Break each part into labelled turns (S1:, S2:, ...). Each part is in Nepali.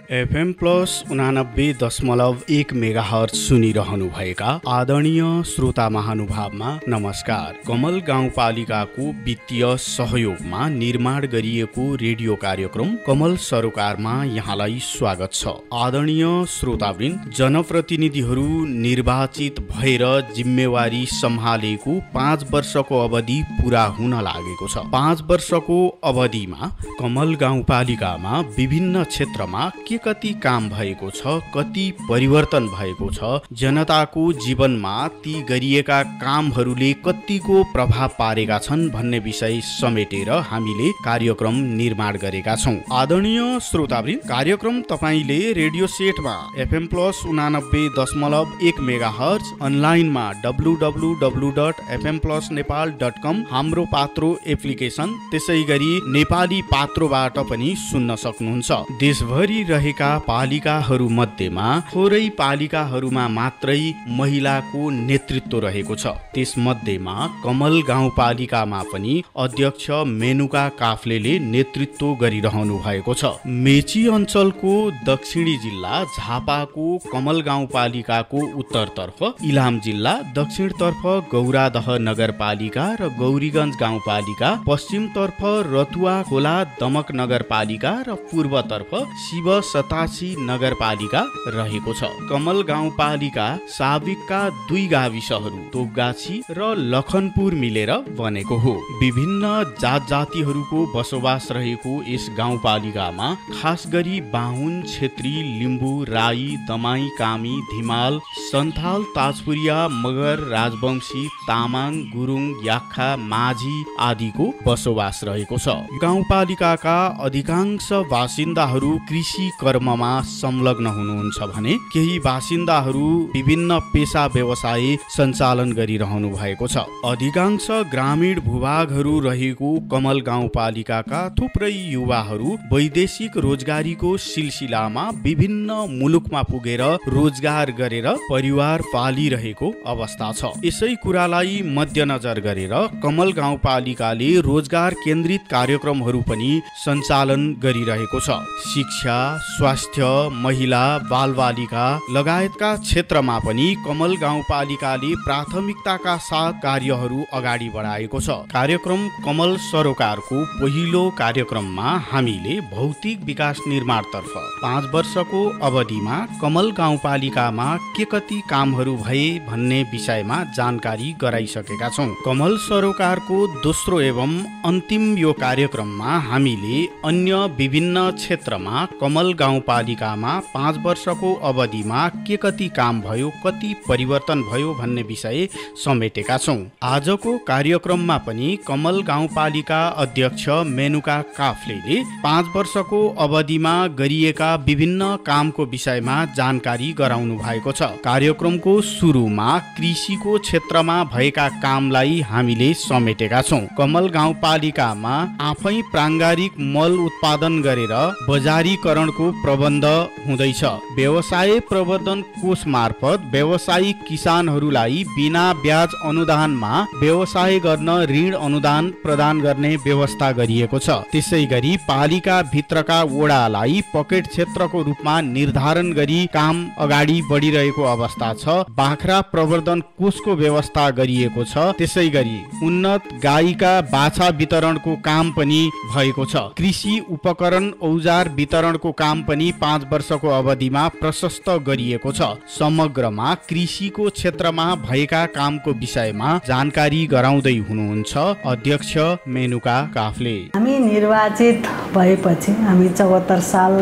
S1: FM प्लस 89.1 मेगाहर्ज सुनिरहनुभएका आदरणीय श्रोता महानुभावमा नमस्कार। कमल गाउँपालिकाको वित्तीय सहयोगमा निर्माण गरिएको रेडियो कार्यक्रम कमल सरोकारमा यहाँलाई स्वागत छ। आदरणीय श्रोतावृन्द, जनप्रतिनिधिहरू निर्वाचित भएर जिम्मेवारी सम्हालेको 5 वर्षको अवधि पूरा हुन लागेको छ। 5 वर्षको अवधिमा कमल गाउँपालिकामा विभिन्न क्षेत्रमा कति काम भएको छ, कति परिवर्तन भएको छ, जनताको जीवनमा ती गरिएका कामहरूले कतिको प्रभाव पारेका छन् भन्ने विषय समेटेर हामीले कार्यक्रम निर्माण गरेका छौं। आदरणीय श्रोतावृन्द, कार्यक्रम तपाईले रेडियो सेटमा FM प्लस 89.1 मेगाहर्ज, अनलाइनमा www.fmplusnepal.com, हाम्रो पात्रो एप्लिकेसन, त्यसैगरी नेपाली पात्रोबाट पनि सुन्न सक्नुहुन्छ। देशभरि पालिकाहरू मध्येमा थोरै पालिकाहरूमा मात्रै महिलाको नेतृत्व रहेको छ। त्यस मध्येमा कमल गाउँपालिकामा पनि अध्यक्ष मेनुका काफ्लेले नेतृत्व गरिरहनु भएको छ। मेची अञ्चलको दक्षिणी जिल्ला झापाको कमल गाउँपालिकाको उत्तरतर्फ इलाम जिल्ला, दक्षिणतर्फ गौरादह नगरपालिका र गौरीगञ्ज गाउँपालिका, पश्चिमतर्फ रतुवा खोला दमक नगरपालिका र पूर्वतर्फ शिव सतासी नगरपालिका रहेको छ। कमल गाउँपालिका साबिकका 2 गाविसहरू तोपगाछी र लखनपुर मिलेर बनेको हो। विभिन्न जात जातिहरूको बसोबास रहेको यस गाउँपालिकामा खास गरी बाहुन, छेत्री, लिम्बू, राई, दमाई, कामी, धिमाल, सन्थाल, ताजपुरिया, मगर, राजवंशी, तामाङ, गुरुङ, याक्खा, माझी आदिको बसोबास रहेको छ। गाउँपालिकाका अधिकांश बासिन्दाहरू कृषि कर्ममा संलग्न हुनुहुन्छ भने केही बासिन्दाहरू विभिन्न पेशा व्यवसाय सञ्चालन गरिरहनु भएको छ। अधिकांश ग्रामीण भूभागहरू रहेको कमल गाउँपालिकाका थुप्रै युवाहरू वैदेशिक रोजगारीको सिलसिलामा विभिन्न मुलुकमा पुगेर रोजगार गरेर परिवार पालिरहेको अवस्था छ। यसै कुरालाई मध्यनजर गरेर कमल गाउँपालिकाले रोजगार केन्द्रित कार्यक्रमहरू पनि सञ्चालन गरिरहेको छ। शिक्षा, स्वास्थ्य, महिला, बालबालिका लगायतका क्षेत्रमा पनि कमल गाउँपालिकाले प्राथमिकताका साथ कार्यहरू अगाडि बढाएको छ। कार्यक्रम कमल सरोकारको पहिलो कार्यक्रममा हामीले भौतिक विकास निर्माणतर्फ 5 वर्षको अवधिमा कमल गाउँपालिकामा के कति कामहरू भए भन्ने विषयमा जानकारी गराइसकेका छौं। कमल सरोकारको दोस्रो एवं अन्तिम यो कार्यक्रममा हामीले अन्य विभिन्न क्षेत्रमा कमल गाउँपालिकामा 5 वर्षको अवधिमा के कति काम भयो, कति परिवर्तन भयो भन्ने विषय समेटेका छौं। आजको कार्यक्रममा पनि कमल गाउँपालिका अध्यक्ष मेनुका काफ्लेले 5 वर्षको अवधिमा गरिएका विभिन्न कामको विषयमा जानकारी गराउनु भएको छ। कार्यक्रमको सुरुमा कृषिको क्षेत्रमा भएका कामलाई हामीले समेटेका छौं। कमल गाउँपालिकामा आफै प्राङ्गारिक मल उत्पादन गरेर बजारीकरणको प्रबन्ध हुँदैछ। व्यवसाय प्रवर्धन कोष मार्फत व्यवसायिक किसानहरूलाई बिना ब्याज अनुदानमा व्यवसाय गर्न ऋण अनुदान प्रदान गर्ने व्यवस्था गरिएको छ। त्यसैगरी पालिका भित्रका वडालाई पकेट क्षेत्रको रूपमा निर्धारण गरी काम अगाडि बढिरहेको अवस्था छ। बाख्रा प्रवर्धन कोषको व्यवस्था गरिएको छ। त्यसैगरी उन्नत गाईका बाछा वितरणको काम पनि भएको छ। कृषि उपकरण औजार वितरणको काम पनि 5 वर्षको अवधिमा प्रशस्त गरिएको छ। समग्रमा कृषिको क्षेत्रमा भएका कामको विषयमा जानकारी गराउँदै हुनुहुन्छ अध्यक्ष मेनुका काफ्ले।
S2: हामी निर्वाचित भएपछि हामी 74 साल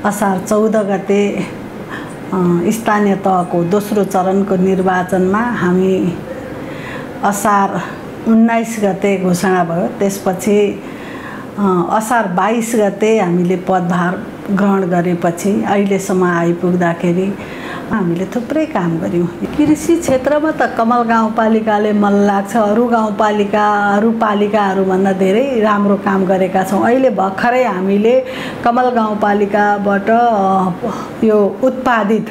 S2: असार 14 गते स्थानीय तहको दोस्रो चरणको निर्वाचनमा हामी असार 19 गते घोषणा भयो। त्यसपछि असार 22 गते हामीले पदभार ग्रहण गरेपछि अहिलेसम्म आइपुग्दाखेरि हामीले थुप्रै काम गर्यौँ। कृषि क्षेत्रमा त कमल गाउँपालिकाले मलाई लाग्छ अरू पालिकाहरूभन्दा धेरै राम्रो काम गरेका छौँ। अहिले भर्खरै हामीले कमल गाउँपालिकाबाट यो उत्पादित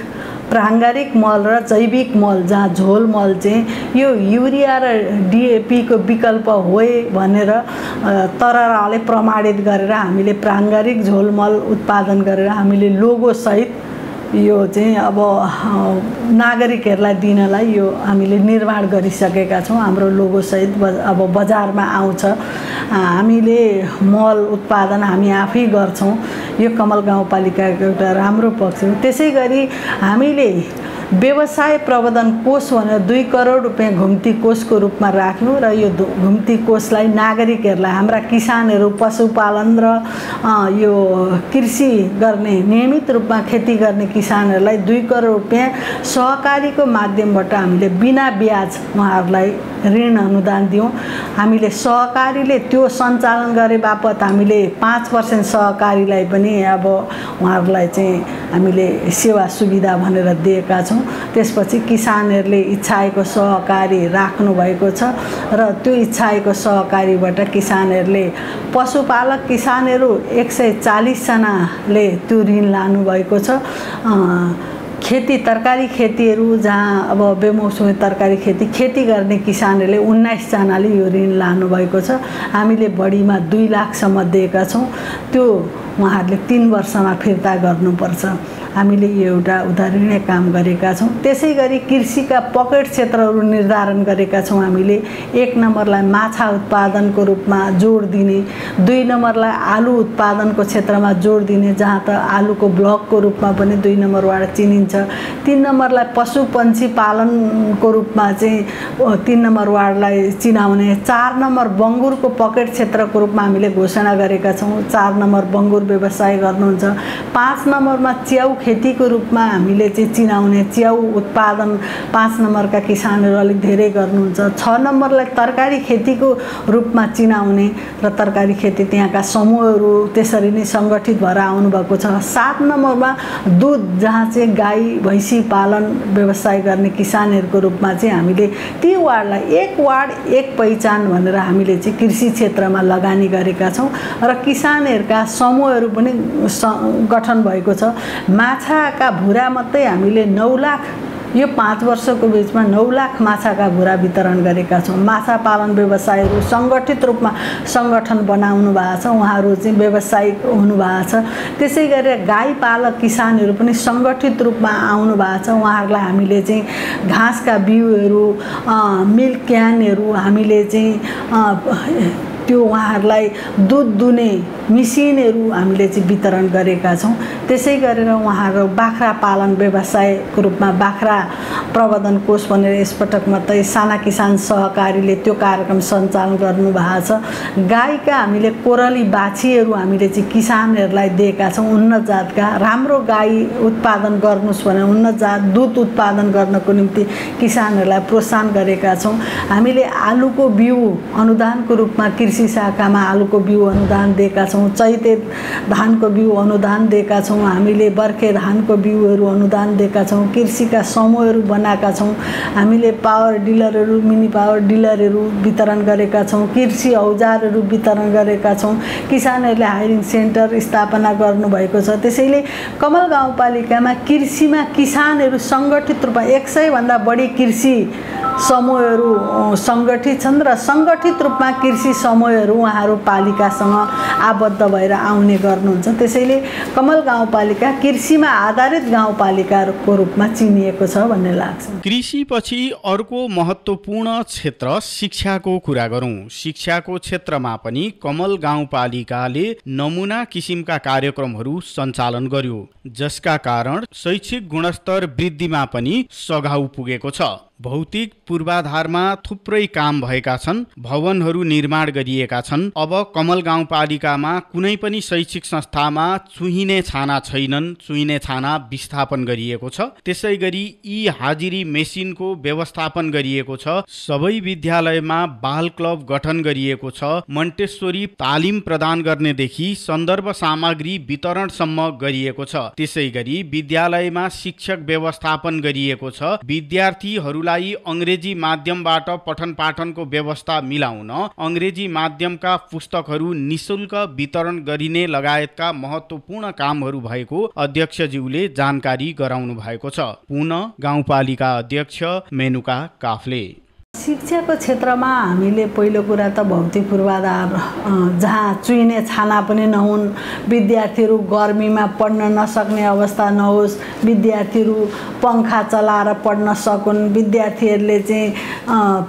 S2: प्राङ्गारिक मल र जैविक मल, जहाँ झोल मल चाहिँ यो युरिया र डिएपीको विकल्प हो भनेर तरराले प्रमाणित गरेर हामीले प्राङ्गारिक झोल मल उत्पादन गरेर हामीले लोगोसहित यो चाहिँ अब नागरिकहरूलाई दिनलाई यो हामीले निर्माण गरिसकेका छौँ। हाम्रो लोगोसहित अब बजारमा आउँछ। हामीले मल उत्पादन हामी आफै गर्छौँ। यो कमल गाउँपालिकाको एउटा राम्रो पक्ष हो। त्यसै गरी हामीले व्यवसाय प्रबन्धन कोष भनेर 2 करोड रुपैयाँ घुम्ती कोषको रूपमा राख्नु र यो घुम्ती कोषलाई नागरिकहरूलाई, हाम्रा किसानहरू, पशुपालन र यो कृषि गर्ने, नियमित रूपमा खेती गर्ने किसानहरूलाई 2 करोड रुपैयाँ सहकारीको माध्यमबाट हामीले बिना ब्याज उहाँहरूलाई ऋण अनुदान दियौँ। हामीले सहकारीले त्यो सञ्चालन गरे बापत हामीले 5% सहकारीलाई पनि अब उहाँहरूलाई चाहिँ हामीले सेवा सुविधा भनेर दिएका छौँ। त्यसपछि किसानहरूले इच्छाएको सहकारी राख्नु भएको छ र त्यो इच्छाएको सहकारीबाट किसानहरूले, पशुपालक किसानहरू 140 जनाले त्यो ऋण लानुभएको छ। खेती, तरकारी खेतीहरू, जहाँ अब बेमौसमी तरकारी खेती गर्ने किसानहरूले 19 जनाले यो ऋण लानुभएको छ। हामीले बढीमा 2 लाखसम्म दिएका छौँ। त्यो उहाँहरूले 3 वर्षमा फिर्ता गर्नुपर्छ। हामीले यो एउटा उदाहरणीय काम गरेका छौँ। त्यसै गरी कृषिका पकेट क्षेत्रहरू निर्धारण गरेका छौँ। हामीले 1 नम्बरलाई माछा उत्पादनको रूपमा जोड दिने, 2 नम्बरलाई आलु उत्पादनको क्षेत्रमा जोड दिने, जहाँ त आलुको ब्लकको रूपमा पनि 2 नम्बरबाट चिनिन्छ। 3 नम्बरलाई पशुपन्छी पालनको रूपमा चाहिँ 3 नम्बर वार्डलाई चिनाउने, 4 नम्बर बङ्गुरको पकेट क्षेत्रको रूपमा हामीले घोषणा गरेका छौँ। 4 नम्बर बङ्गुर व्यवसाय गर्नुहुन्छ। 5 नम्बरमा च्याउ खेतीको रूपमा हामीले चाहिँ चिनाउने, च्याउ उत्पादन 5 नम्बरका किसानहरू अलिक धेरै गर्नुहुन्छ। 6 नम्बरलाई तरकारी खेतीको रूपमा चिनाउने र तरकारी खेती त्यहाँका समूहहरू त्यसरी नै सङ्गठित भएर आउनुभएको छ। 7 नम्बरमा दुध, जहाँ चाहिँ गाई भैँसी पालन व्यवसाय गर्ने किसानहरूको रूपमा चाहिँ हामीले ती वार्डलाई 1 वार्ड 1 पहिचान भनेर हामीले चाहिँ कृषि क्षेत्रमा लगानी गरेका छौँ र किसानहरूका समूहहरू पनि गठन भएको छ। माछाका भुरा मात्रै हामीले 9 लाख, यो 5 वर्षको बिचमा 9 लाख माछाका भुरा वितरण गरेका छौँ। माछा पालन व्यवसायहरू सङ्गठित रूपमा सङ्गठन बनाउनु भएको छ, उहाँहरू चाहिँ व्यावसायिक हुनुभएको छ। त्यसै गरेर गाई पालक किसानहरू पनि सङ्गठित रूपमा आउनु भएको छ। उहाँहरूलाई हामीले चाहिँ घाँसका बिउहरू, मिल्क क्यानहरू हामीले चाहिँ त्यो उहाँहरूलाई दुध दुने मिसिनहरू हामीले चाहिँ वितरण गरेका छौँ। त्यसै गरेर उहाँहरू बाख्रा पालन व्यवसायको रूपमा बाख्रा प्रबन्धन कोष भनेर यसपटक मात्रै साना किसान सहकारीले त्यो कार्यक्रम सञ्चालन गर्नुभएको छ। गाईका हामीले कोरली बाछीहरू हामीले चाहिँ किसानहरूलाई दिएका छौँ। उन्नत जातका राम्रो गाई उत्पादन गर्नुहोस् भनेर उन्नत जात दुध उत्पादन गर्नको निम्ति किसानहरूलाई प्रोत्साहन गरेका छौँ। हामीले आलुको बिउ अनुदानको रूपमा कृषि शाखामा आलुको बिउ अनुदान दिएका छौँ। चैते धानको बिउ अनुदान दिएका छौँ। हामीले बर्खे धानको बिउहरू अनुदान दिएका छौँ। कृषिका समूहहरू बनाएका छौँ। हामीले पावर डिलरहरू, मिनी पावर डिलरहरू वितरण गरेका छौँ। कृषि औजारहरू वितरण गरेका छौँ। किसानहरूले हायरिङ सेन्टर स्थापना गर्नुभएको छ। त्यसैले कमल गाउँपालिकामा कृषिमा किसानहरू सङ्गठित रूपमा 100 भन्दा बढी कृषि समूहहरू सङ्गठित छन् र सङ्गठित रूपमा कृषि समूहहरू उहाँहरू पालिकासँग आबद्ध भएर आउने गर्नुहुन्छ। त्यसैले कमल गाउँपालिका कृषिमा आधारित गाउँपालिकाको रूपमा चिनिएको छ भन्ने लाग्छ।
S1: कृषिपछि अर्को महत्त्वपूर्ण क्षेत्र शिक्षाको कुरा गरौँ। शिक्षाको क्षेत्रमा पनि कमल गाउँपालिकाले नमुना किसिमका कार्यक्रमहरू सञ्चालन गर्यो, जसका कारण शैक्षिक गुणस्तर वृद्धिमा पनि सघाउ पुगेको छ। भौतिक पूर्वाधारमा थुप्रै काम भएका छन्, भवनहरू निर्माण गरिएका छन्। अब कमल गाउँपालिकामा कुनै पनि शैक्षिक संस्थामा चुहिने छाना छैनन्, चुहिने छाना विस्थापन गरिएको छ। त्यसै गरी ई हाजिरी मेसिनको व्यवस्थापन गरिएको छ। सबै विद्यालयमा बाल क्लब गठन गरिएको छ। मन्टेश्वरी तालिम प्रदान गर्नेदेखि सन्दर्भ सामग्री वितरणसम्म गरिएको छ। त्यसै गरी विद्यालयमा शिक्षक व्यवस्थापन गरिएको छ। विद्यार्थीहरू विद्यार्थीहरूलाई अङ्ग्रेजी माध्यमबाट पठन पाठनको व्यवस्था मिलाउन अङ्ग्रेजी माध्यमका पुस्तकहरू निशुल्क वितरण गरिने लगायतका महत्त्वपूर्ण कामहरू भएको अध्यक्षज्यूले जानकारी गराउनु भएको छ। पुनः गाउँपालिका अध्यक्ष मेनुका काफ्ले
S2: शिक्षाको क्षेत्रमा हामीले पहिलो कुरा त भौतिक पूर्वाधार जहाँ चुइने छाना पनि नहुन्, विद्यार्थीहरू गर्मीमा पढ्न नसक्ने अवस्था नहोस्, विद्यार्थीहरू पङ्खा चलाएर पढ्न सकुन्, विद्यार्थीहरूले चाहिँ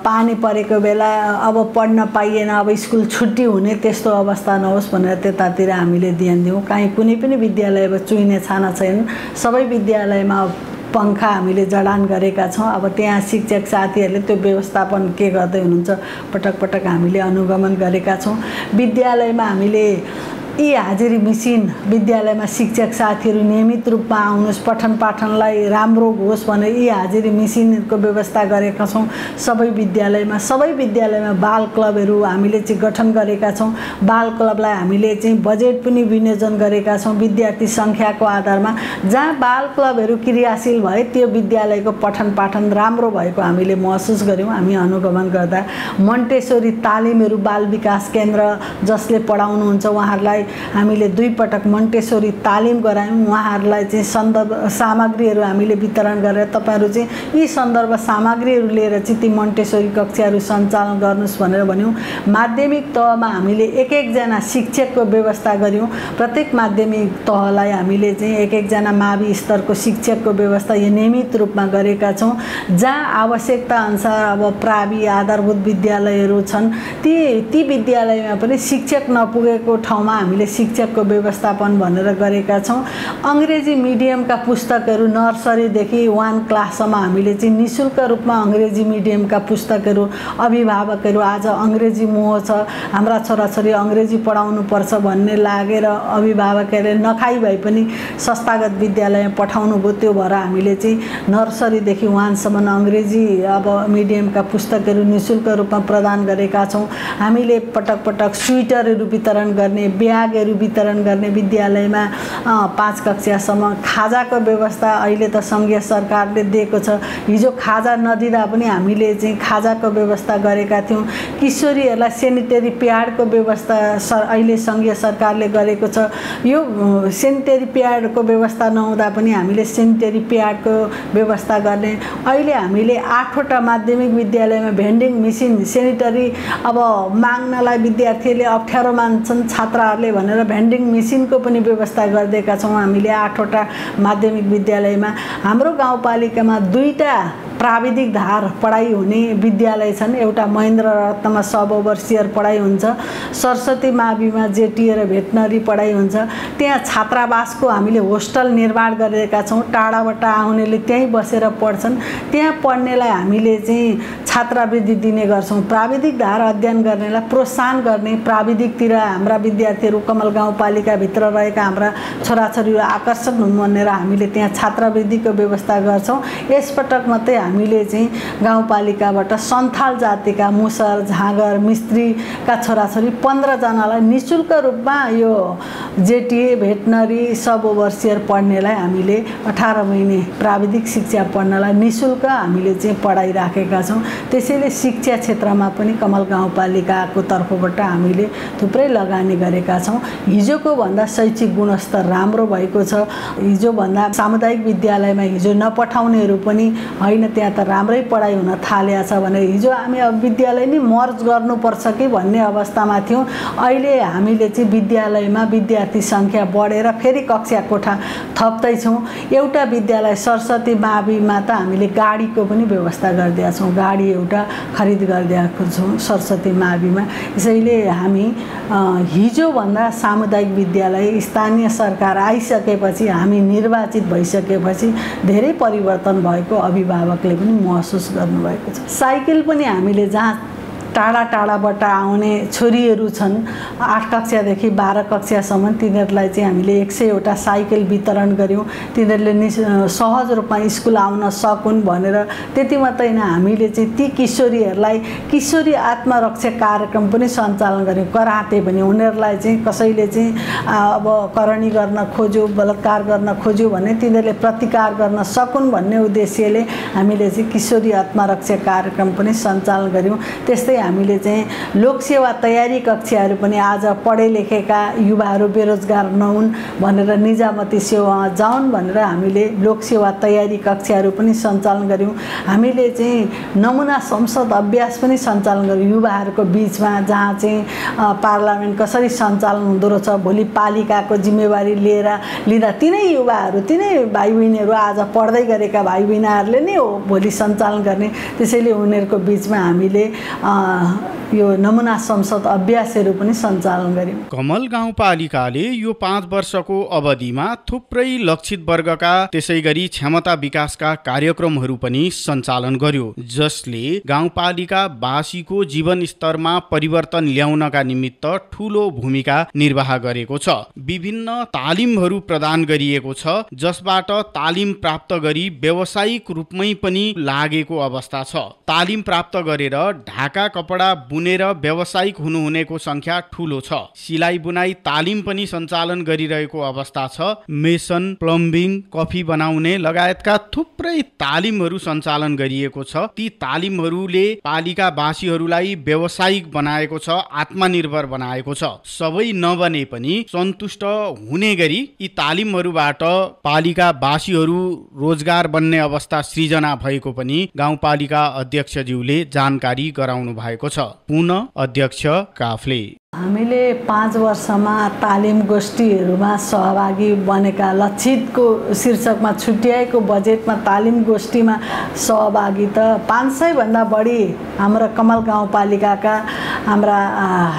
S2: पानी परेको बेला अब पढ्न पाइएन, अब स्कुल छुट्टी हुने त्यस्तो अवस्था नहोस् भनेर त्यतातिर हामीले ध्यान दियौँ। काहीँ कुनै पनि विद्यालयमा चुइने छाना छैन, सबै विद्यालयमा पङ्खा हामीले जडान गरेका छौँ। अब त्यहाँ शिक्षक साथीहरूले त्यो व्यवस्थापन के गर्दै हुनुहुन्छ पटक पटक हामीले अनुगमन गरेका छौँ। विद्यालयमा हामीले यी हाजिरी मिसिन विद्यालयमा शिक्षक साथीहरू नियमित रूपमा आउनुहोस्, पठन पाठनलाई राम्रो होस् भनेर यी हाजिरी मिसिनको व्यवस्था गरेका छौँ। सबै विद्यालयमा बाल क्लबहरू हामीले चाहिँ गठन गरेका छौँ। बाल क्लबलाई हामीले चाहिँ बजेट पनि विनियोजन गरेका छौँ विद्यार्थी सङ्ख्याको आधारमा। जहाँ बाल क्लबहरू क्रियाशील भए त्यो विद्यालयको पठन पाठन राम्रो भएको हामीले महसुस गऱ्यौँ। हामी अनुगमन गर्दा मन्टेसोरी तालिमहरू बाल विकास केन्द्र जसले पढाउनुहुन्छ उहाँहरूलाई हामीले 2 पटक मन्टेसोरी तालिम गरायौँ। उहाँहरूलाई चाहिँ सन्दर्भ सामग्रीहरू हामीले वितरण गरेर तपाईहरू चाहिँ यी सन्दर्भ सामग्रीहरू लिएर चाहिँ ती मन्टेसोरी कक्षाहरू सञ्चालन गर्नुहोस् भनेर भन्यौँ। माध्यमिक तहमा हामीले एक जना शिक्षकको व्यवस्था गऱ्यौँ। प्रत्येक माध्यमिक तहलाई हामीले चाहिँ एक जना मावि स्तरको शिक्षकको व्यवस्था यो नियमित रूपमा गरेका छौँ। जहाँ आवश्यकता अनुसार अब प्रावि आधारभूत विद्यालयहरू छन् ती विद्यालयमा पनि शिक्षक नपुगेको ठाउँमा हामीले शिक्षकको व्यवस्थापन भनेर गरेका छौँ। अङ्ग्रेजी मिडियमका पुस्तकहरू नर्सरीदेखि 1 क्लाससम्म हामीले चाहिँ निःशुल्क रूपमा अङ्ग्रेजी मिडियमका पुस्तकहरू अभिभावकहरू आज अङ्ग्रेजी मोह छ, हाम्रा छोराछोरी अङ्ग्रेजी पढाउनुपर्छ भन्ने लागेर अभिभावकहरूले नखाई भए पनि संस्थागत विद्यालयमा पठाउनु भयो। त्यो भएर हामीले चाहिँ नर्सरीदेखि 1 सम्म अङ्ग्रेजी अब मिडियमका पुस्तकहरू निःशुल्क रूपमा प्रदान गरेका छौँ। हामीले पटक पटक स्वेटरहरू वितरण गर्ने, ब्यागहरू वितरण गर्ने, विद्यालयमा 5 कक्षासम्म खाजाको व्यवस्था अहिले त सङ्घीय सरकारले दिएको छ। हिजो खाजा नदिँदा पनि हामीले चाहिँ खाजाको व्यवस्था गरेका थियौँ। किशोरीहरूलाई सेनिटरी प्याडको व्यवस्था अहिले सङ्घीय सरकारले गरेको छ। यो सेनिटरी प्याडको व्यवस्था नहुँदा पनि हामीले सेनिटरी प्याडको व्यवस्था गर्ने। अहिले हामीले 8वटा माध्यमिक विद्यालयमा भेन्डिङ मेसिन सेनिटरी अब माग्नलाई विद्यार्थीहरूले अप्ठ्यारो मान्छन् छात्राहरूले भनेर भेन्डिङ मेसिनको पनि व्यवस्था गरिदिएका छौँ हामीले 8वटा माध्यमिक विद्यालयमा। हाम्रो गाउँपालिकामा 2टा प्राविधिक धार पढाइ हुने विद्यालय छन्। एउटा महेन्द्र रत्नमा सब-ओभरसियर पढाइ हुन्छ, सरस्वती माविमा जेटिए र भेटनरी पढाइ हुन्छ। त्यहाँ छात्रावासको हामीले होस्टल निर्माण गरेका छौँ। टाढाबाट आउनेले त्यहीँ बसेर पढ्छन्। त्यहाँ पढ्नेलाई हामीले चाहिँ छात्रवृत्ति दिने गर्छौँ। प्राविधिक धार अध्ययन गर्नेलाई प्रोत्साहन गर्ने, प्राविधिकतिर हाम्रा विद्यार्थीहरू कमल गाउँपालिकाभित्र रहेका हाम्रा छोराछोरीहरू आकर्षक हुन् भनेर हामीले त्यहाँ छात्रवृत्तिको व्यवस्था गर्छौँ। यसपटक मात्रै हामीले चाहिँ गाउँपालिकाबाट सन्थाल जातिका मुसर, झाँगर, मिस्त्रीका छोराछोरी 15 जनालाई निःशुल्क रूपमा यो जेटिए भेटनरी सब ओभरसियर पढ्नेलाई हामीले 18 महिने प्राविधिक शिक्षा पढ्नलाई निःशुल्क हामीले चाहिँ पढाइराखेका छौँ। त्यसैले शिक्षा क्षेत्रमा पनि कमल गाउँपालिकाको तर्फबाट हामीले थुप्रै लगानी गरेका छौँ। हिजोको भन्दा शैक्षिक गुणस्तर राम्रो भएको छ। हिजोभन्दा सामुदायिक विद्यालयमा हिजो नपठाउनेहरू पनि होइन त्यहाँ त राम्रै पढाइ हुन थालेको छ भने हिजो हामी अब विद्यालय नै मर्ज गर्नुपर्छ कि भन्ने अवस्थामा थियौँ। अहिले हामीले चाहिँ विद्यालयमा विद्यार्थी सङ्ख्या बढेर फेरि कक्षा कोठा थप्दैछौँ। एउटा विद्यालय सरस्वती माविमा त हामीले गाडीको पनि व्यवस्था गरिदिएका छौँ। गाडी एउटा खरिद गरिदिएको छौँ सरस्वती माविमा। यसैले हामी हिजोभन्दा सामुदायिक विद्यालय स्थानीय सरकार आइसकेपछि, हामी निर्वाचित भइसकेपछि धेरै परिवर्तन भएको अभिभावकले पनि महसुस गर्नुभएको छ। साइकल पनि हामीले जहाँ टाढा टाढाबाट आउने छोरीहरू छन् 8 कक्षादेखि 12 कक्षासम्म, तिनीहरूलाई चाहिँ हामीले 100वटा साइकल वितरण गऱ्यौँ। तिनीहरूले सहज रूपमा स्कुल आउन सकुन् भनेर। त्यति मात्रै होइन, हामीले चाहिँ ती किशोरीहरूलाई किशोरी आत्मरक्षा कार्यक्रम पनि सञ्चालन गऱ्यौँ। कराते पनि उनीहरूलाई चाहिँ कसैले चाहिँ अब करणी गर्न खोज्यो, बलात्कार गर्न खोज्यो भने तिनीहरूले प्रतिकार गर्न सकुन् भन्ने उद्देश्यले हामीले चाहिँ किशोरी आत्मरक्षा कार्यक्रम पनि सञ्चालन गऱ्यौँ। त्यस्तै हामीले चाहिँ लोकसेवा तयारी कक्षाहरू पनि आज पढे लेखेका युवाहरू बेरोजगार नहुन् भनेर निजामती सेवामा जाउन् भनेर हामीले लोकसेवा तयारी कक्षाहरू पनि सञ्चालन गऱ्यौँ। हामीले चाहिँ नमुना संसद अभ्यास पनि सञ्चालन गऱ्यौँ युवाहरूको बिचमा, जहाँ चाहिँ पार्लियामेन्ट कसरी सञ्चालन हुँदो रहेछ, भोलि पालिकाको जिम्मेवारी लिँदा तिनै युवाहरू, तिनै भाइ बहिनीहरू, आज पढ्दै गरेका भाइ बहिनीहरूले नै हो भोलि सञ्चालन गर्ने। त्यसैले उनीहरूको बिचमा हामीले यो नमुना संसद अभ्यासहरू पनि सञ्चालन गऱ्यौँ।
S1: कमल गाउँपालिकाले यो 5 वर्षको अवधिमा थुप्रै लक्षित वर्गका त्यसै गरी क्षमता विकासका कार्यक्रमहरू पनि सञ्चालन गर्यो, जसले गाउँपालिकावासीको जीवन स्तरमा परिवर्तन ल्याउनका निमित्त ठूलो भूमिका निर्वाह गरेको छ। विभिन्न तालिमहरू प्रदान गरिएको छ, जसबाट तालिम प्राप्त गरी व्यावसायिक रूपमै पनि लागेको अवस्था छ। तालिम प्राप्त गरेर ढाका कपडा बुनेर व्यावसायिक हुनुहुनेको संख्या ठूलो छ। सिलाइ बुनाइ तालिम पनि सञ्चालन गरिरहेको अवस्था छ। मेसन, प्लम्बिङ, कफी बनाउने लगायतका थुप्रै तालिमहरू सञ्चालन गरिएको छ। ती तालिमहरूले पालिकावासीहरूलाई व्यावसायिक बनाएको छ, आत्मनिर्भर बनाएको छ। सबै नबने पनि सन्तुष्ट हुने गरी यी तालिमहरूबाट पालिकावासीहरू रोजगार बन्ने अवस्था सृजना भएको पनि गाउँपालिका अध्यक्षज्यूले जानकारी गराउनु भएको छ। पुनः अध्यक्ष काफ्ले,
S2: हामीले 5 वर्षमा तालिम गोष्ठीहरूमा सहभागी बनेका, लक्षितको शीर्षकमा छुट्याएको बजेटमा तालिम गोष्ठीमा सहभागी त 500 भन्दा बढी हाम्रो कमल गाउँपालिकाका हाम्रा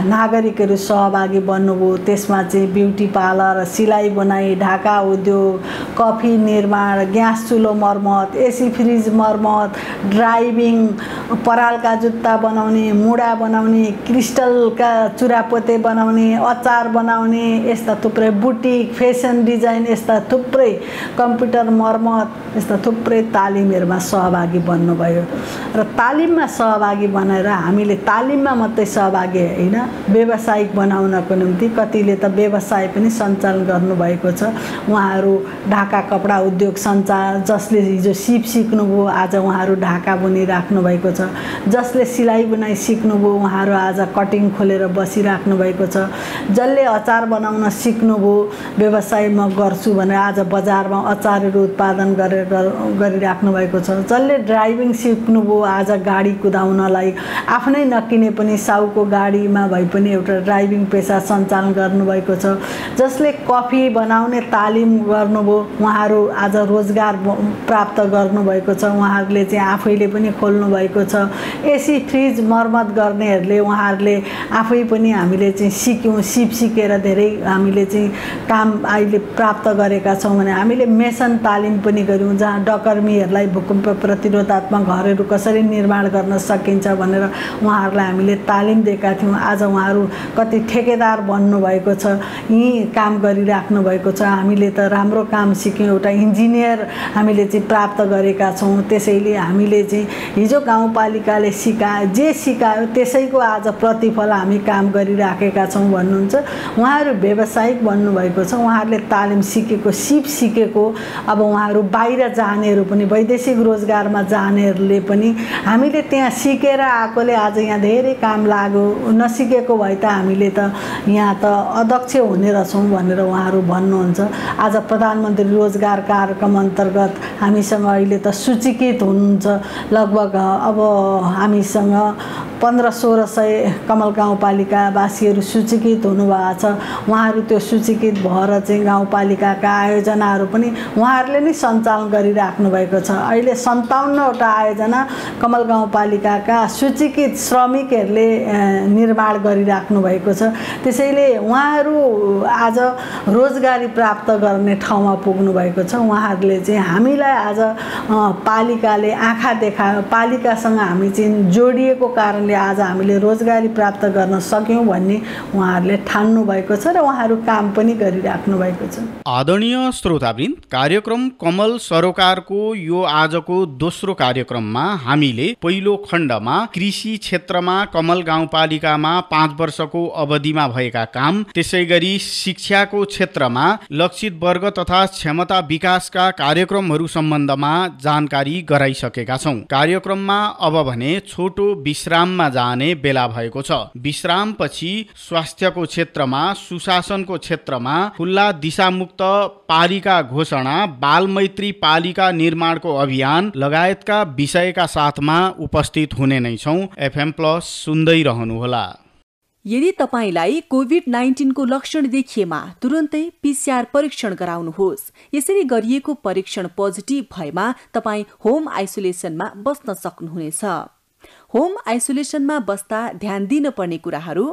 S2: नागरिकहरू सहभागी बन्नुभयो। त्यसमा चाहिँ ब्युटी पार्लर, सिलाइ बुनाइ, ढाका उद्योग, कफी निर्माण, ग्यास चुलो मर्मत, एसी फ्रिज मर्मत, ड्राइभिङ, परालका जुत्ता बनाउने, मुडा बनाउने, क्रिस्टलका चुरापोते बनाउने, अचार बनाउने, यस्ता थुप्रै बुटिक, फेसन डिजाइन, यस्ता थुप्रै कम्प्युटर मर्मत, यस्ता थुप्रै तालिमहरूमा सहभागी बन्नुभयो। र तालिममा सहभागी बनाएर हामीले तालिममा मात्रै सहभागी होइन, व्यावसायिक बनाउनको निम्ति कतिले त व्यवसाय पनि सञ्चालन गर्नुभएको छ। उहाँहरू ढाका कपडा उद्योग सञ्चालन, जसले हिजो सिप सिक्नुभयो आज उहाँहरू ढाका बुनिराख्नु भएको छ। जसले सिलाइ बुनाइ सिक्नुभयो उहाँहरू आज कटिङ खोलेर बसिराख्नु भएको छ। जसले अचार बनाउन सिक्नुभयो, व्यवसाय म गर्छु भनेर आज बजारमा अचारहरू उत्पादन गरिराख्नु भएको छ। जसले ड्राइभिङ सिक्नुभयो, आज गाडी कुदाउनलाई आफ्नै नकिने पनि साउको गाडीमा भए पनि एउटा ड्राइभिङ पेसा सञ्चालन गर्नुभएको छ। जसले कफी बनाउने तालिम गर्नुभयो उहाँहरू आज रोजगार प्राप्त गर्नुभएको छ, उहाँहरूले चाहिँ आफैले पनि खोल्नु भएको छ। एसी फ्रिज मर्मत गर्नेहरूले उहाँहरूले आफै पनि हामीले चाहिँ सिक्यौँ, सिप सिकेर धेरै हामीले चाहिँ काम अहिले प्राप्त गरेका छौँ। भने हामीले मेसन तालिम पनि गऱ्यौँ, जहाँ डकर्मीहरूलाई भूकम्प प्रतिरोधात्मक घरहरू कसरी निर्माण गर्न सकिन्छ भनेर उहाँहरूलाई हामीले तालिम दिएका थियौँ। आज उहाँहरू कति ठेकेदार बन्नुभएको छ, यहीँ काम गरिराख्नु भएको छ। हामीले त राम्रो काम सिक्यौँ, एउटा इन्जिनियर हामीले चाहिँ प्राप्त गरेका छौँ। त्यसैले हामीले चाहिँ हिजो गाउँपालिकाले जे सिकायो त्यसैको आज प्रतिफल हामी काम गरिराखेका छौँ भन्नुहुन्छ। उहाँहरू व्यावसायिक बन्नुभएको छ, उहाँहरूले तालिम सिकेको, सिप सिकेको, अब उहाँहरू बाहिर जानेहरू पनि, वैदेशिक रोजगारमा जानेहरूले पनि हामीले त्यहाँ सिकेर आएकोले आज यहाँ धेरै काम लाग्यो, नसिकेको भए त हामीले त यहाँ त अध्यक्ष हुने रहेछौँ भनेर उहाँहरू भन्नुहुन्छ। आज प्रधानमन्त्री रोजगार कार्यक्रम अन्तर्गत हामीसँग अहिले त सूचीकृत हुनुहुन्छ, लगभग अब हामीसँग 1500-1600 कमल गाउँपालिकावासीहरू सूचीकृत हुनुभएको छ। उहाँहरू त्यो सूचीकृत भएर चाहिँ गाउँपालिकाका आयोजनाहरू पनि उहाँहरूले नै सञ्चालन गरिराख्नु भएको छ। अहिले 57वटा आयोजना कमल गाउँपालिकाका सूचीकृत श्रमिकहरूले निर्माण गरिराख्नु भएको छ। त्यसैले उहाँहरू आज रोजगारी प्राप्त गर्ने ठाउँमा पुग्नु भएको छ। उहाँहरूले चाहिँ हामीलाई आज पालिकाले आँखा देखायो, पालिकासँग हामी चाहिँ जोडिएको कारण कारणले आज हामीले रोजगारी प्राप्त गर्न सक्यौँ भन्ने उहाँहरूले ठान्नु भएको छ र उहाँहरू काम पनि गरिराख्नु भएको छ।
S1: आदरणीय श्रोतावृन्द, कार्यक्रम कमल सरोकारको यो आजको दोस्रो कार्यक्रममा हामीले पहिलो खण्डमा कृषि क्षेत्रमा कमल गाउँपालिकामा 5 वर्षको अवधिमा भएका काम, त्यसैगरी शिक्षाको क्षेत्रमा लक्षित वर्ग तथा क्षमता विकासका कार्यक्रमहरू सम्बन्धमा जानकारी गराइसकेका छौं। कार्यक्रममा अब भने छोटो विश्राममा जाने बेला भएको छ। विश्रामपछि स्वास्थ्यको क्षेत्रमा, सुशासनको क्षेत्रमा खुल्ला दिशामुक्त पालिका घोषणा, बालमैत्री पालिका निर्माणको अभियान लगायतका विषयका साथमा उपस्थित हुने नै छौं। एफएम प्लस सुन्दै रहनुहोला।
S3: यदि तपाईलाई कोभिड-19 को लक्षण देखिएमा तुरुन्तै पीसीआर परीक्षण गराउनुहोस्। यसरी गरिएको परीक्षण पोजिटिभ भएमा तपाई होम आइसोलेसनमा बस्न सक्नुहुनेछ। होम आइसोलेसनमा बस्दा ध्यान दिन पर्ने कुराहरू: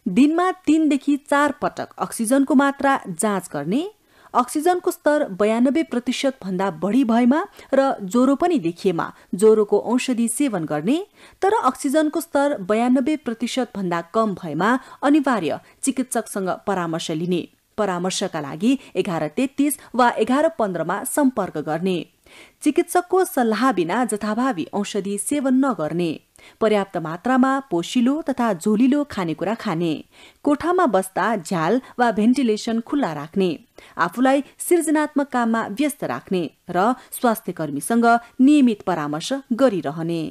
S3: दिनमा 3 देखि 4 पटक अक्सिजनको मात्रा जाँच गर्ने, अक्सिजनको स्तर 92% भन्दा बढी भएमा र ज्वरो पनि देखिएमा ज्वरोको औषधि सेवन गर्ने, तर अक्सिजनको स्तर 92% भन्दा कम भएमा अनिवार्य चिकित्सकसँग परामर्श लिने। परामर्शका लागि 1133 वा 1115 मा सम्पर्क गर्ने। चिकित्सकको सल्लाह बिना जथाभावी औषधि सेवन नगर्ने। पर्याप्त मात्रामा पोषिलो तथा झोलिलो खानेकुरा खाने। कोठामा बस्दा झ्याल वा भेन्टिलेसन खुल्ला राख्ने। आफूलाई सृजनात्मक काममा व्यस्त राख्ने र स्वास्थ्य कर्मीसँग नियमित परामर्श गरिरहने।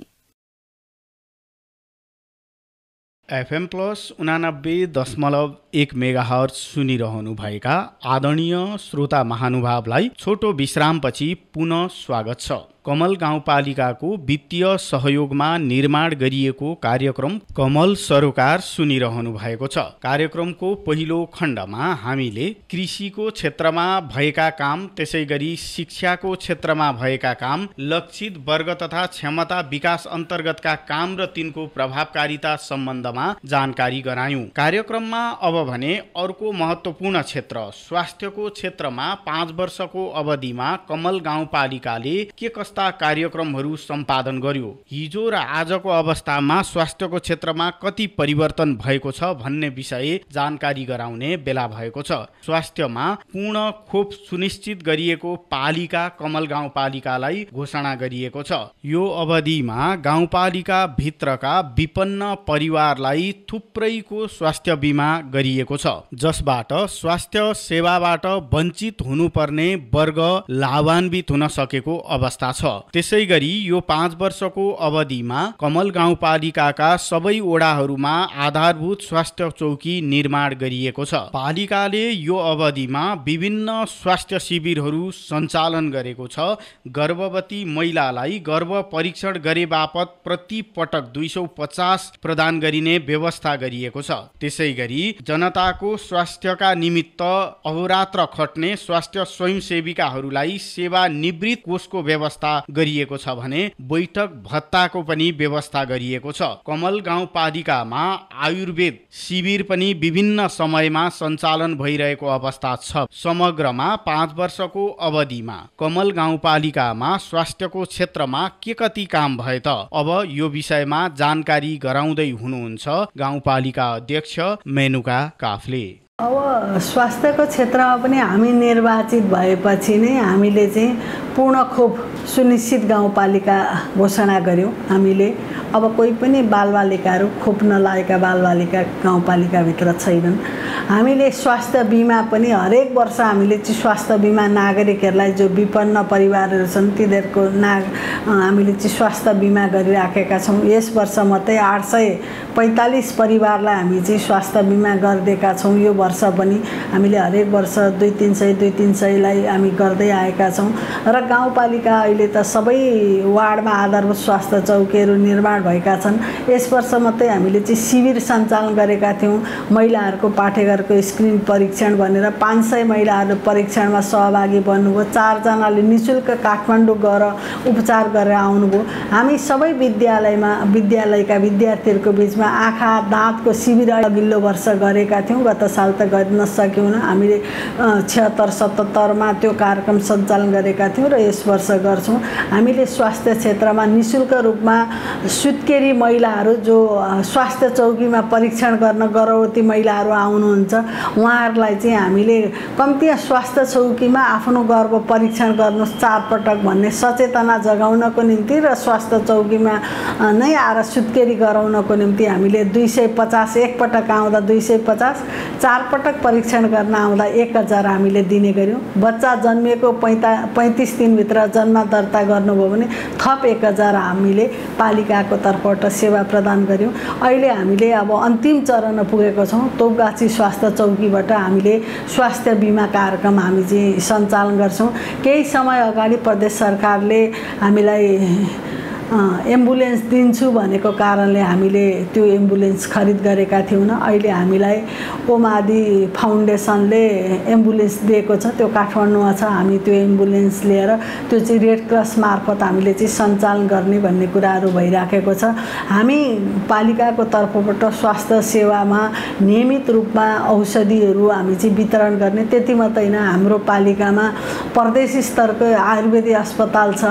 S1: एफएम प्लस 89.1 मेगाहर्ज सुनिरहनु भएका आदरणीय श्रोता महानुभावलाई छोटो विश्रामपछि पुनः स्वागत छ। कमल गाउँपालिकाको वित्तीय सहयोगमा निर्माण गरिएको कार्यक्रम कमल सरोकार सुनिरहनु भएको छ। कार्यक्रमको पहिलो खण्डमा हामीले कृषिको क्षेत्रमा भएका काम, त्यसैगरी शिक्षाको क्षेत्रमा भएका काम, लक्षित वर्ग तथा क्षमता विकास अन्तर्गतका काम र तिनको प्रभावकारिता सम्बन्धमा जानकारी गरायौं। कार्यक्रममा अब भने अर्को महत्त्वपूर्ण क्षेत्र स्वास्थ्यको क्षेत्रमा 5 वर्षको अवधिमा कमल गाउँपालिकाले के कस्ता कार्यक्रमहरू सम्पादन गर्यो, हिजो र आजको अवस्थामा स्वास्थ्यको क्षेत्रमा कति परिवर्तन भएको छ भन्ने विषय जानकारी गराउने बेला भएको छ। स्वास्थ्यमा पूर्ण खोप सुनिश्चित गरिएको पालिका कमल गाउँपालिकालाई घोषणा गरिएको छ। यो अवधिमा गाउँपालिका भित्रका विपन्न परिवारलाई थुप्रैको स्वास्थ्य बीमा गरिएको छ, जसबाट स्वास्थ्य सेवाबाट वञ्चित हुनुपर्ने वर्ग लाभान्वित हुन सकेको अवस्था छ। त्यसैगरी यो 5 वर्षको अवधिमा कमल गाउँपालिकाका सबै वडाहरूमा आधारभूत स्वास्थ्य चौकी निर्माण गरिएको छ। पालिकाले यो अवधिमा विभिन्न स्वास्थ्य शिविरहरू सञ्चालन गरेको छ। गर्भवती महिलालाई गर्भ परीक्षण गरे बापत प्रति पटक 250 प्रदान गरिने व्यवस्था गरिएको छ। त्यसैगरी जनताको स्वास्थ्यका निमित्त अहोरात्र खट्ने स्वास्थ्य स्वयंसेविकाहरूलाई सेवानिवृत्त कोषको व्यवस्था गरिएको छ भने बैठक भत्ताको पनि व्यवस्था गरिएको छ। कमल गाउँपालिकामा आयुर्वेद शिविर पनि विभिन्न समयमा सञ्चालन भइरहेको अवस्था छ। समग्रमा 5 वर्षको अवधिमा कमल गाउँपालिकामा स्वास्थ्यको क्षेत्रमा के कति काम भए त, अब यो विषयमा जानकारी गराउँदै हुनुहुन्छ गाउँपालिका अध्यक्ष मेनुका काफले।
S2: अब स्वास्थ्यको क्षेत्रमा पनि हामी निर्वाचित भएपछि नै हामीले चाहिँ पूर्ण खोप सुनिश्चित गाउँपालिका घोषणा गर्यौँ। हामीले अब कोही पनि बालबालिकाहरू खोप नलागेका बालबालिका गाउँपालिकाभित्र छैनन्। हामीले स्वास्थ्य बिमा पनि हरेक वर्ष हामीले चाहिँ स्वास्थ्य बिमा नागरिकहरूलाई जो विपन्न परिवारहरू छन् तिनीहरूको हामीले चाहिँ स्वास्थ्य बिमा गरिराखेका छौँ। यस वर्ष मात्रै 845 परिवारलाई हामी चाहिँ स्वास्थ्य बिमा गरिदिएका छौँ। यो वर्ष पनि हामीले हरेक वर्ष 200-300 लाई हामी गर्दै आएका छौँ र गाउँपालिका अहिले त सबै वार्डमा आधारभूत स्वास्थ्य चौकीहरू निर्माण भएका छन्। यस वर्ष मात्रै हामीले चाहिँ शिविर सञ्चालन गरेका थियौँ। महिलाहरूको पाठेघरको स्क्रिन परीक्षण भनेर 500 महिलाहरू परीक्षणमा सहभागी बन्नुभयो। 4 जनाले निःशुल्क काठमाडौँ गएर उपचार गरेर आउनुभयो। हामी सबै विद्यालयका विद्यार्थीहरूको बिचमा आँखा दाँतको शिविर अघिल्लो वर्ष गरेका थियौँ। गत साल त गर्न सक्यौँ। हामीले 76-77मा त्यो कार्यक्रम सञ्चालन गरेका थियौँ र यस वर्ष गर्छौँ। हामीले स्वास्थ्य क्षेत्रमा निःशुल्क रूपमा सुत्केरी महिलाहरू जो स्वास्थ्य चौकीमा परीक्षण गर्न गर्भवती महिलाहरू आउनुहुन्छ उहाँहरूलाई चाहिँ हामीले कम्ती स्वास्थ्य चौकीमा आफ्नो गर्भ परीक्षण गर्नुहोस् 4 पटक भन्ने सचेतना जगाउनको निम्ति र स्वास्थ्य चौकीमा नै आएर सुत्केरी गराउनको निम्ति हामीले 250 एक पटक आउँदा 250 4 पटक परीक्षण गर्न आउँदा 1000 हामीले दिने गर्यौँ। बच्चा जन्मिएको 35 दिनभित्र जन्म दर्ता गर्नुभयो भने थप 1000 हामीले पालिकाको तर्फबाट सेवा प्रदान गर्यौँ। अहिले हामीले अब अन्तिम चरण पुगेको छौँ। तोपगाछी स्वास्थ्य चौकीबाट हामीले स्वास्थ्य बिमा कार्यक्रम हामी चाहिँ सञ्चालन गर्छौँ। केही समय अगाडि प्रदेश सरकारले हामीलाई एम्बुलेन्स दिन्छु भनेको कारणले हामीले त्यो एम्बुलेन्स खरिद गरेका थियौँ। अहिले हामीलाई ओमादी फाउन्डेसनले एम्बुलेन्स दिएको छ, त्यो काठमाडौँमा छ। हामी त्यो एम्बुलेन्स लिएर त्यो चाहिँ रेड क्रस मार्फत हामीले चाहिँ सञ्चालन गर्ने भन्ने कुराहरू भइराखेको छ। हामी पालिकाको तर्फबाट स्वास्थ्य सेवामा नियमित रूपमा औषधिहरू हामी चाहिँ वितरण गर्ने। त्यति मात्रै होइन, हाम्रो पालिकामा प्रदेश स्तरको आयुर्वेदिक अस्पताल छ।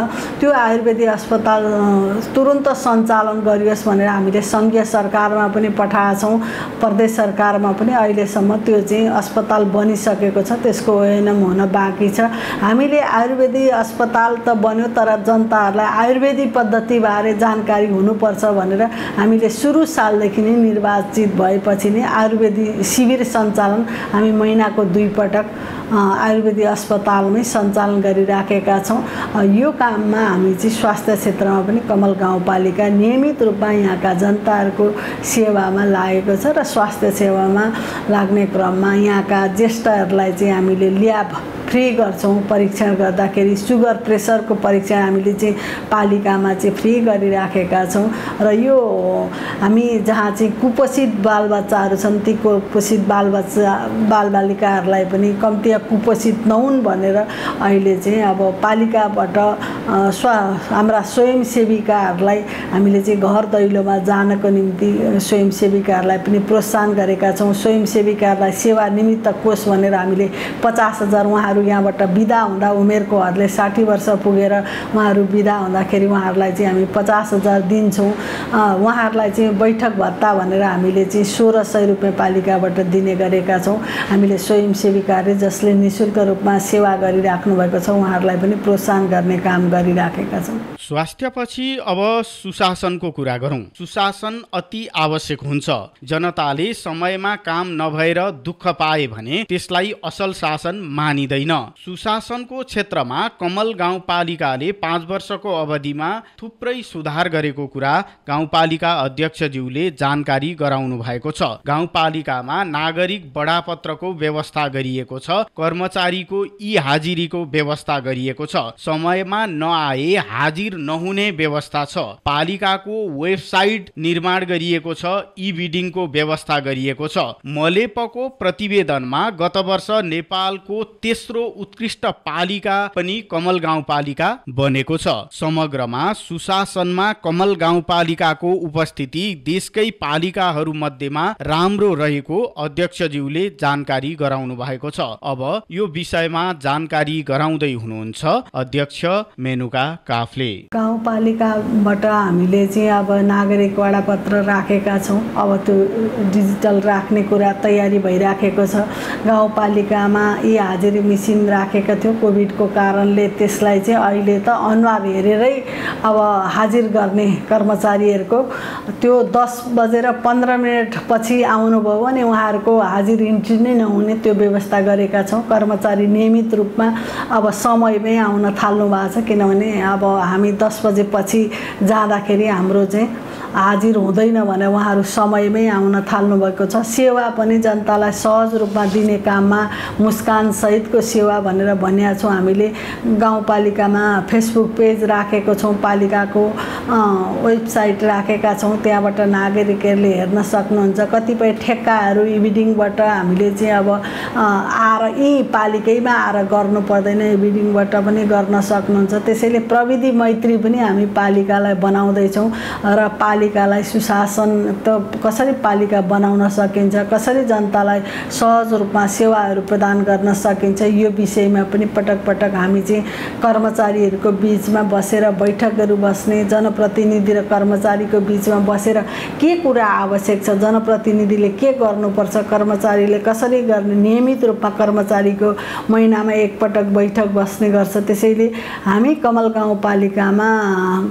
S2: त्यो आयुर्वेदिक अस्पताल तुरुन्त सञ्चालन गरियोस् भनेर हामीले सङ्घीय सरकारमा पनि पठाएका छौँ। प्रदेश सरकारमा पनि अहिलेसम्म त्यो चाहिँ अस्पताल बनिसकेको छ, त्यसको ओएनएम हुन बाँकी छ। हामीले आयुर्वेदिक अस्पताल त बन्यो, तर जनताहरूलाई आयुर्वेदिक पद्धतिबारे जानकारी हुनुपर्छ भनेर हामीले सुरु सालदेखि नै निर्वाचित भएपछि नै आयुर्वेदिक शिविर सञ्चालन हामी महिनाको 2 पटक आयुर्वेदिक अस्पतालमै सञ्चालन गरिराखेका छौँ। यो काममा हामी चाहिँ स्वास्थ्य क्षेत्रमा पनि कमल गाउँपालिका नियमित रूपमा यहाँका जनताहरूको सेवामा लागेको छ र स्वास्थ्य सेवामा लाग्ने क्रममा यहाँका ज्येष्ठहरूलाई चाहिँ हामीले ल्याब फ्री गर्छौँ। परीक्षण गर्दाखेरि सुगर प्रेसरको परीक्षण हामीले चाहिँ पालिकामा चाहिँ फ्री गरिराखेका छौँ। र यो हामी जहाँ चाहिँ कुपोषित बालबच्चाहरू छन् ती कुपोषित बालबालिकाहरूलाई पनि कम्ती कुपोषित नहुन् भनेर अहिले चाहिँ अब पालिकाबाट हाम्रा स्वयंसेविकाहरूलाई हामीले चाहिँ घर दैलोमा जानको निम्ति स्वयंसेविकाहरूलाई पनि प्रोत्साहन गरेका छौँ। स्वयंसेविकाहरूलाई सेवा निमित्त कोष भनेर हामीले 50,000 उहाँहरू यहाँबाट बिदा हुँदा उमेरको हदले 60 वर्ष पुगेर उहाँहरू बिदा हुँदाखेरि उहाँहरूलाई चाहिँ हामी 50,000 दिन्छौँ। उहाँहरूलाई चाहिँ बैठक भत्ता भनेर हामीले चाहिँ 1600 रुपियाँ पालिकाबाट दिने गरेका छौँ। हामीले स्वयंसेविकाले जसले निःशुल्क रूपमा सेवा गरिराख्नु भएको छ उहाँहरूलाई पनि प्रोत्साहन गर्ने काम गरिराखेका छौँ।
S1: स्वास्थ्यपछि अब सुशासनको कुरा गरौँ। सुशासन अति आवश्यक हुन्छ। जनताले समयमा काम नभएर दुःख पाए भने त्यसलाई असल शासन मानिँदैन। सुशासनको क्षेत्रमा कमल गाउँपालिकाले 5 वर्षको अवधिमा थुप्रै सुधार गरेको कुरा गाउँपालिका अध्यक्षज्यूले जानकारी गराउनु भएको छ। गाउँपालिकामा नागरिक बडापत्रको व्यवस्था गरिएको छ। कर्मचारीको हाजिरीको व्यवस्था गरिएको छ। समयमा नआए हाजिर नहुने व्यवस्था छ। पालिकाको वेबसाइट निर्माण गरिएको छ। बिडिङको व्यवस्था गरिएको छ। मलेपको प्रतिवेदनमा गत वर्ष नेपालको तेस्रो उत्कृष्ट पालिका पनि कमल गाउँपालिका बनेको छ। समग्रमा सुशासनमा कमल गाउँपालिकाको उपस्थिति देशकै पालिकाहरू मध्येमा राम्रो रहेको अध्यक्षज्यूले जानकारी गराउनु भएको छ। अब यो विषयमा जानकारी गराउँदै हुनुहुन्छ अध्यक्ष मेनुका काफले।
S2: गाउँपालिकाबाट हामीले चाहिँ अब नागरिक वडापत्र राखेका छौँ। अब त्यो डिजिटल राख्ने कुरा तयारी भइराखेको छ। गाउँपालिकामा हाजिरी मेसिन राखेका थियौँ, कोभिडको कारणले त्यसलाई चाहिँ अहिले त अनुहार हेरेरै अब हाजिर गर्ने कर्मचारीहरूको त्यो 10:15 पछि आउनुभयो भने उहाँहरूको हाजिर इन्ट्री नै नहुने त्यो व्यवस्था गरेका छौँ। कर्मचारी नियमित रूपमा अब समयमै आउन थाल्नु भएको छ, किनभने अब हामी 10 बजेपछि जाँदाखेरि हाम्रो चाहिँ हाजिर हुँदैन भने उहाँहरू समयमै आउन थाल्नु भएको छ। सेवा पनि जनतालाई सहज रूपमा दिने काममा मुस्कान सहितको सेवा भनेर भनिया छौँ। हामीले गाउँपालिकामा फेसबुक पेज राखेको छौँ, पालिकाको वेबसाइट राखेका छौँ, त्यहाँबाट नागरिकहरूले हेर्न सक्नुहुन्छ। कतिपय ठेक्काहरू बिडिङबाट हामीले चाहिँ अब आएर यी पालिकैमा आएर गर्नु पर्दैन, बिडिङबाट पनि गर्न सक्नुहुन्छ। त्यसैले प्रविधि मैत्री पनि हामी पालिकालाई बनाउँदैछौँ र पालिकालाई सुशासन त कसरी पालिका बनाउन सकिन्छ, कसरी जनतालाई सहज रूपमा सेवाहरू प्रदान गर्न सकिन्छ, यो विषयमा पनि पटक पटक हामी चाहिँ कर्मचारीहरूको बीचमा बसेर बैठकहरू बस्ने, जनप्रतिनिधि र कर्मचारीको बीचमा बसेर के कुरा आवश्यक छ, जनप्रतिनिधिले के गर्नुपर्छ, कर्मचारीले कसरी गर्ने, नियमित रूपमा कर्मचारीको महिनामा एकपटक बैठक बस्ने गर्छ। त्यसैले हामी कमल गाउँपालिकामा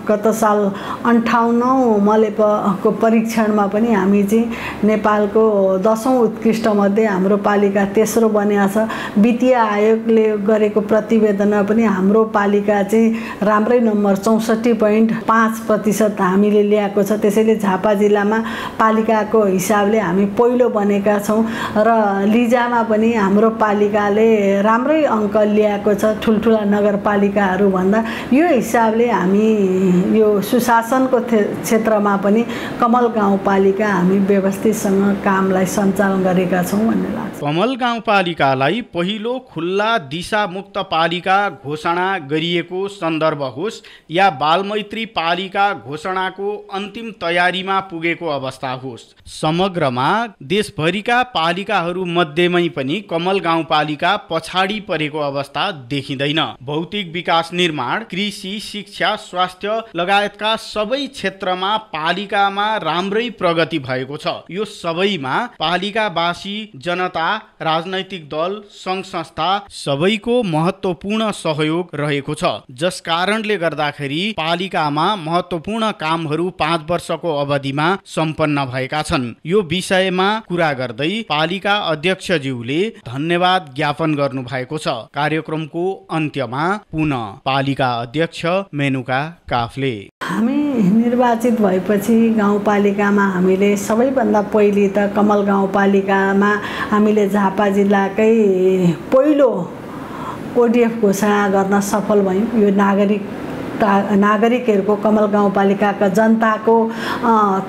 S2: गत साल 58औं मलेपको परीक्षणमा पनि हामी चाहिँ नेपालको 10औं उत्कृष्ट मध्ये हाम्रो पालिका तेस्रो बनेको छ। वित्तीय आयोगले गरेको प्रतिवेदनमा पनि हाम्रो पालिका चाहिँ राम्रै नम्बर 64.5% हामीले ल्याएको छ। त्यसैले झापा जिल्लामा पालिकाको हिसाबले हामी पहिलो बनेका छौँ र लिजामा पनि हाम्रो पालिकाले राम्रै अङ्क ल्याएको छ ठुल्ठुला नगरपालिकाहरू भन्दा। यो हिसाबले हामी यो सुशासनको क्षेत्रमा पनि कमल गाउँपालिका हामी व्यवस्थितसँग कामलाई सञ्चालन गरेका छौँ भन्ने लाग्छ।
S1: कमल गाउँपालिकालाई पहिलो खुल्ला दिशामुक्त पालिका घोषणा गरिएको सन्दर्भ होस् या बालमैत्री पालिका घोषणाको अन्तिम तयारीमा पुगेको अवस्था होस्, समग्रमा देशभरिका पालिकाहरू मध्येमै पनि कमल गाउँपालिका पछाडि परेको अवस्था देखिँदैन। भौतिक विकास, निर्माण, कृषि, शिक्षा, स्वास्थ्य लगायतका सबै क्षेत्रमा पालिकामा राम्रै प्रगति भएको छ। यो सबैमा पालिकावासी, जनता, राजनैतिक दल, सङ्घ संस्था सबैको महत्त्वपूर्ण सहयोग रहेको छ, जस कारणले गर्दाखेरि पालिकामा महत्त्वपूर्ण कामहरू 5 वर्षको अवधिमा सम्पन्न भएका छन्। यो विषयमा कुरा गर्दै पालिका अध्यक्षज्यूले धन्यवाद ज्ञापन गर्नु भएको छ। कार्यक्रमको अन्त्यमा पुनः पालिका अध्यक्ष मेनुका काफले।
S2: हामी निर्वाचित भएपछि गाउँपालिकामा हामीले सबैभन्दा पहिले त कमल गाउँपालिकामा हामीले झापा जिल्लाकै पहिलो ओडिएफ घोषणा गर्न सफल भयौँ। यो नागरिकहरूको कमल गाउँपालिकाका जनताको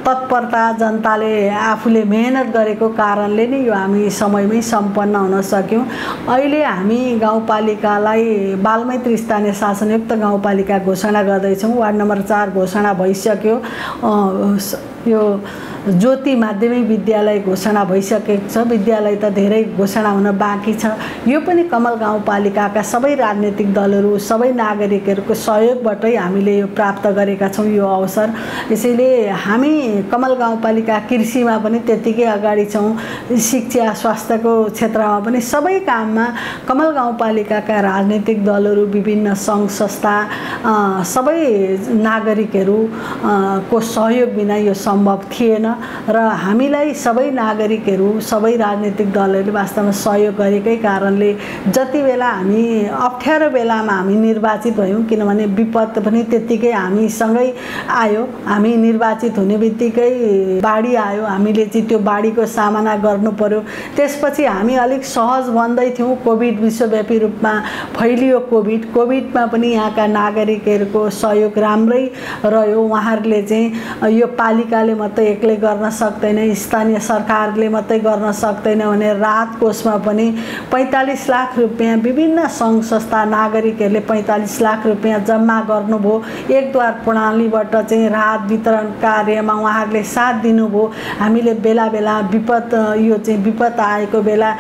S2: तत्परता, जनताले आफूले मेहनत गरेको कारणले नै यो हामी समयमै सम्पन्न हुन सक्यौँ। अहिले हामी गाउँपालिकालाई बालमैत्री स्थानीय शासनयुक्त गाउँपालिका घोषणा गर्दैछौँ। वार्ड नम्बर 4 घोषणा भइसक्यो। यो ज्योति माध्यमिक विद्यालय घोषणा भइसकेको छ। विद्यालय त धेरै घोषणा हुन बाँकी छ। यो पनि कमल गाउँपालिकाका सबै राजनीतिक दलहरू, सबै नागरिकहरूको सहयोगबाटै हामीले यो प्राप्त गरेका छौँ यो अवसर। यसैले हामी कमल गाउँपालिका कृषिमा पनि त्यत्तिकै अगाडि छौँ। शिक्षा, स्वास्थ्यको क्षेत्रमा पनि सबै काममा कमल गाउँपालिकाका राजनीतिक दलहरू, विभिन्न सङ्घ संस्था, सबै नागरिकहरू को सहयोग बिना यो सम्भव थिएन र हामीलाई सबै नागरिकहरू, सबै राजनीतिक दलहरूले वास्तवमा सहयोग गरेकै कारणले जति बेला हामी अप्ठ्यारो बेलामा हामी निर्वाचित भयौँ, किनभने विपद पनि त्यत्तिकै हामीसँगै आयो। हामी निर्वाचित हुने बित्तिकै बाढी आयो, हामीले चाहिँ त्यो बाढीको सामना गर्नु पर्यो। त्यसपछि हामी अलिक सहज बन्दै थियौँ। कोभिड विश्वव्यापी रूपमा फैलियो। कोभिडमा पनि यहाँका नागरिकहरूको सहयोग राम्रै रह्यो। उहाँहरूले चाहिँ यो पालिकाले मात्रै एक्लै गर्न सक्दैन, स्थानीय सरकारले मात्रै गर्न सक्दैन भने राहत कोषमा पनि 45 लाख रुपियाँ विभिन्न सङ्घ संस्था, नागरिकहरूले 45 लाख रुपियाँ जम्मा गर्नुभयो। एकद्वार प्रणालीबाट चाहिँ राहत वितरण कार्यमा उहाँहरूले साथ दिनुभयो। हामीले बेला बेला विपद आएको बेला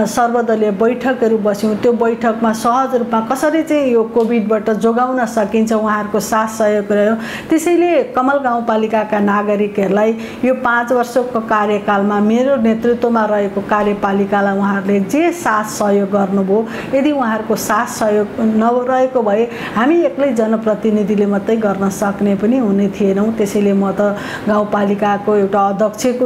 S2: सर्वदलीय बैठकहरू बस्यौँ। त्यो बैठकमा सहज रूपमा कसरी चाहिँ यो कोभिडबाट जोगाउन सकिन्छ उहाँहरूको साथ सहयोग रह्यो। त्यसैले कमल गाउँपालिकाका नागरिकहरूलाई यो 5 वर्षको कार्यकालमा मेरो नेतृत्वमा रहेको कार्यपालिकालाई उहाँहरूले जे साथ सहयोग गर्नुभयो, यदि उहाँहरूको साथ सहयोग नरहेको भए हामी एक्लै जनप्रतिनिधिले मात्रै गर्न सक्ने पनि हुने थिएनौँ। त्यसैले म त गाउँपालिकाको एउटा अध्यक्षको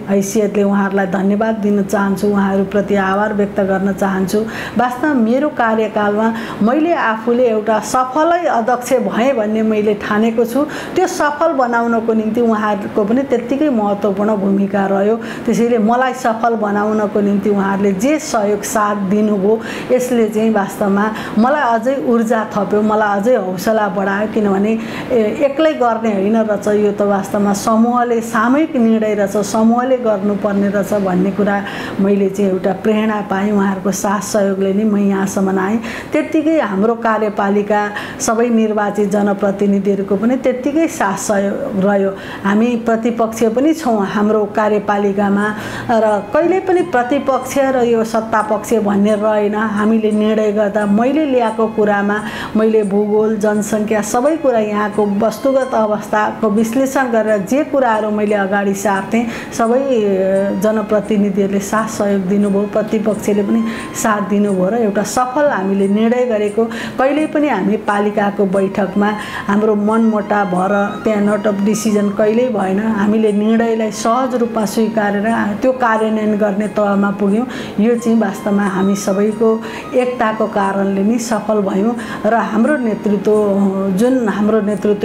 S2: हैसियतले उहाँहरूलाई धन्यवाद दिन चाहन्छु, उहाँहरूप्रति आभार व्यक्त गर्न चाहन्छु। वास्तवमा मेरो कार्यकालमा मैले आफूले एउटा सफलै अध्यक्ष भएँ भन्ने मैले ठानेको छु। त्यो सफल बनाउनको निम्ति उहाँहरूको पनि त्यत्तिकै महत्त्वपूर्ण भूमिका रह्यो। त्यसैले मलाई सफल बनाउनको निम्ति उहाँहरूले जे सहयोग साथ दिनुभयो, यसले चाहिँ वास्तवमा मलाई अझै ऊर्जा थप्यो, मलाई अझै हौसला बढायो। किनभने एक्लै गर्ने होइन रहेछ, यो त वास्तवमा समूहले, सामूहिक निर्णय रहेछ, समूहले गर्नुपर्ने रहेछ भन्ने कुरा मैले चाहिँ एउटा प्रेरणा पाएँ। उहाँहरूको साथ सहयोगले नै म यहाँसम्म आएँ। त्यत्तिकै हाम्रो कार्यपालिका सबै निर्वाचित जनप्रतिनिधिहरूको पनि त्यत्तिकै साथ सहयोग रह्यो। हामी प्रतिपक्ष पनि छौँ हाम्रो कार्यपालिकामा र कहिले पनि प्रतिपक्ष र यो सत्तापक्ष भन्ने रहेन। हामीले निर्णय गर्दा मैले ल्याएको कुरामा मैले भूगोल जनसङ्ख्या सबै कुरा यहाँको वस्तुगत अवस्थाको विश्लेषण गरेर जे कुराहरू मैले अगाडि सार्थेँ सबै जनप्रतिनिधिहरूले साथ सहयोग दिनुभयो, प्रतिपक्षले पनि साथ दिनुभयो र एउटा सफल हामीले निर्णय गरेको। कहिल्यै पनि हामी पालिकाको बैठकमा हाम्रो मनमुटाव भएर त्यहाँ नोट अफ डिसिजन कहिल्यै भएन। हामीले निर्णयलाई सहज रूपमा स्वीकारेर त्यो कार्यान्वयन गर्ने तहमा पुग्यौँ। यो चाहिँ वास्तवमा हामी सबैको एकताको कारणले नै सफल भयौँ र हाम्रो नेतृत्व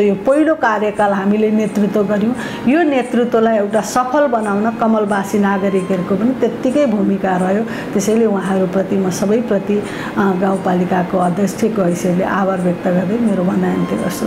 S2: यो पहिलो कार्यकाल हामीले नेतृत्व गऱ्यौँ। यो नेतृत्वलाई एउटा सफल बनाउन कमलवासी नागरिकहरूको पनि त्यत्तिकै भूमिका रह्यो। त्यसैले उहाँहरूप्रति म सबैप्रति गाउँपालिकाको अध्यक्षको हैसियतले आभार व्यक्त गर्दै मेरो भनाइ गर्छु।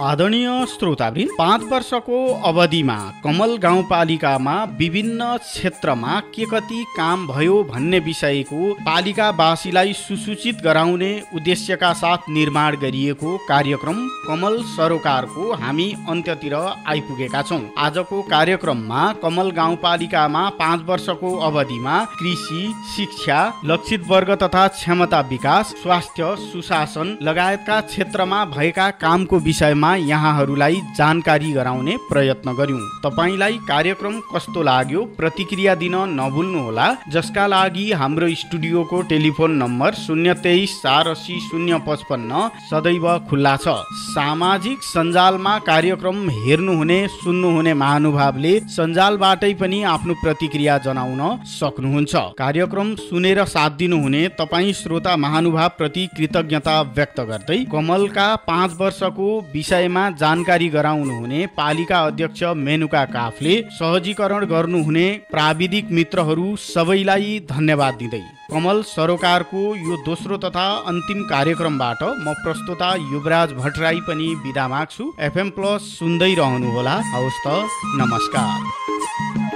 S1: आदरणीय श्रोतावृन्द, 5 वर्षको अवधिमा कमल गाउँपालिकामा विभिन्न क्षेत्रमा के कति काम भयो भन्ने विषयको पालिकावासीलाई सुसूचित गराउने उद्देश्यका साथ निर्माण गरिएको कार्यक्रम कमल सरोकारको हामी अन्त्यतिर आइपुगेका छौँ। आजको कार्यक्रममा कमल गाउँपालिकामा 5 वर्षको अवधिमा कृषि, शिक्षा, लक्षित वर्ग तथा क्षमता विकास, स्वास्थ्य, सुशासन लगायतका क्षेत्रमा भएका कामको विषयमा यहाँहरूलाई जानकारी गराउने प्रयत्न गर्यौं। तपाईलाई कार्यक्रम कस्तो लाग्यो प्रतिक्रिया दिन नभुल्नुहोला, जसका लागि हाम्रो स्टुडियोको टेलिफोन नम्बर 023 480 055 सदैव खुल्ला छ। सामाजिक सञ्जालमा कार्यक्रम हेर्नुहुने सुन्नुहुने महानुभावले सञ्जालबाटै पनि आफ्नो प्रतिक्रिया जनाउन सक्नुहुन्छ। कार्यक्रम सुनेर साथ दिनुहुने तपाईँ श्रोता महानुभाव प्रति कृतज्ञता व्यक्त गर्दै कमलका 5 वर्षको विषयमा जानकारी गराउनुहुने पालिका अध्यक्ष मेनुका काफले, सहजीकरण गर्नुहुने प्राविधिक मित्रहरू सबैलाई धन्यवाद दिँदै कमल सरोकारको यो दोस्रो तथा अन्तिम कार्यक्रमबाट म प्रस्तुता युवराज भट्टराई पनि बिदा माग्छु। FM+ सुन्दै रहनुहोला। हवस् त, नमस्कार।